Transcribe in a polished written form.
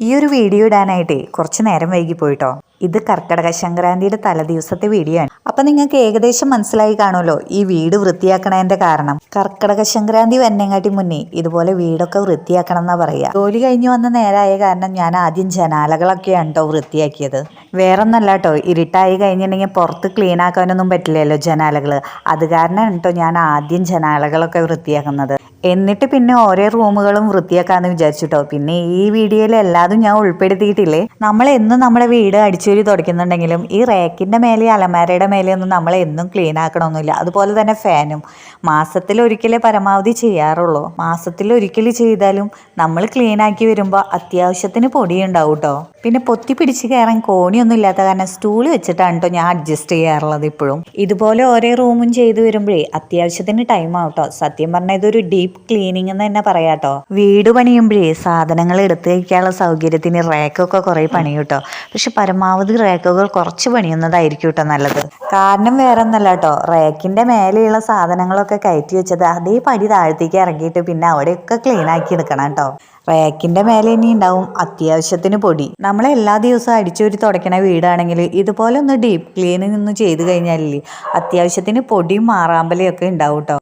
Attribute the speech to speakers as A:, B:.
A: ഈ ഒരു വീഡിയോ ഇടാനായിട്ടേ കുറച്ച് നേരം വൈകി പോയിട്ടോ. ഇത് കർക്കടക സംക്രാന്തിയുടെ തലേദിവസത്തെ വീഡിയോ ആണ്. അപ്പൊ നിങ്ങൾക്ക് ഏകദേശം മനസ്സിലായി കാണുമല്ലോ ഈ വീട് വൃത്തിയാക്കണതിന്റെ കാരണം. കർക്കടക സംക്രാന്തി വന്നേങ്ങാട്ടി മുന്നേ ഇതുപോലെ വീടൊക്കെ വൃത്തിയാക്കണം എന്നാ പറയാ. ജോലി കഴിഞ്ഞു വന്ന നേരമായ കാരണം ഞാൻ ആദ്യം ജനാലകളൊക്കെയാണ് കേട്ടോ വൃത്തിയാക്കിയത്. വേറൊന്നല്ല കേട്ടോ, ഇരുട്ടായി കഴിഞ്ഞിട്ടുണ്ടെങ്കിൽ പുറത്ത് ക്ലീൻ ആക്കാനൊന്നും പറ്റില്ലല്ലോ ജനാലകൾ. അത് കാരണമാണ് കേട്ടോ ഞാൻ ആദ്യം ജനാലകളൊക്കെ വൃത്തിയാക്കുന്നത്. എന്നിട്ട് പിന്നെ ഓരോ റൂമുകളും വൃത്തിയാക്കാന്ന് വിചാരിച്ചിട്ടോ. പിന്നെ ഈ വീഡിയോയിൽ എല്ലാതും ഞാൻ ഉൾപ്പെടുത്തിയിട്ടില്ലേ. നമ്മൾ എന്നും നമ്മുടെ വീട് അടിച്ചൂരി തുടയ്ക്കുന്നുണ്ടെങ്കിലും ഈ റേക്കിന്റെ മേലെ അലമാരയുടെ മേലെ ഒന്നും നമ്മൾ എന്നും ക്ലീൻ ആക്കണമൊന്നുമില്ല. അതുപോലെ തന്നെ ഫാനും മാസത്തിലൊരിക്കലേ പരമാവധി ചെയ്യാറുള്ളൂ. മാസത്തിലൊരിക്കൽ ചെയ്താലും നമ്മൾ ക്ലീൻ ആക്കി വരുമ്പോൾ അത്യാവശ്യത്തിന് പൊടിയുണ്ടാവും കേട്ടോ. പിന്നെ പൊത്തി പിടിച്ച് കയറാൻ കോണിയൊന്നും ഇല്ലാത്ത കാരണം സ്റ്റൂൾ വെച്ചിട്ടാണ് കേട്ടോ ഞാൻ അഡ്ജസ്റ്റ് ചെയ്യാറുള്ളത് ഇപ്പോഴും. ഇതുപോലെ ഓരോ റൂമും ചെയ്തു വരുമ്പോഴേ അത്യാവശ്യത്തിന് ടൈം ആവട്ടോ. സത്യം പറഞ്ഞാൽ ഇതൊരു ഡീപ്പ് ക്ലീനിങ് എന്ന് തന്നെ പറയാട്ടോ. വീട് പണിയുമ്പോഴേ സാധനങ്ങൾ എടുത്തു വയ്ക്കാനുള്ള സൗകര്യത്തിന് റേക്കൊക്കെ കുറേ പണി കേട്ടോ. പക്ഷെ പരമാവധി റേക്കുകൾ കുറച്ച് പണിയുന്നതായിരിക്കും കേട്ടോ നല്ലത്. കാരണം വേറെ ഒന്നല്ല കേട്ടോ, റേക്കിന്റെ മേലെയുള്ള സാധനങ്ങളൊക്കെ കയറ്റി വെച്ചത് അതേ പടി താഴത്തേക്ക് ഇറങ്ങിയിട്ട് പിന്നെ അവിടെയൊക്കെ ക്ലീൻ ആക്കി എടുക്കണം കേട്ടോ. റേക്കിന്റെ മേലെ ഇനി ഉണ്ടാവും അത്യാവശ്യത്തിന് പൊടി. നമ്മൾ എല്ലാ ദിവസവും അടിച്ചൊരു തുടയ്ക്കണ വീടാണെങ്കിൽ ഇതുപോലെ ഒന്ന് ഡീപ്പ് ക്ലീനിങ് ഒന്ന് ചെയ്ത് കഴിഞ്ഞാൽ അത്യാവശ്യത്തിന് പൊടിയും മാറാമ്പലയും ഒക്കെ ഉണ്ടാവും കേട്ടോ.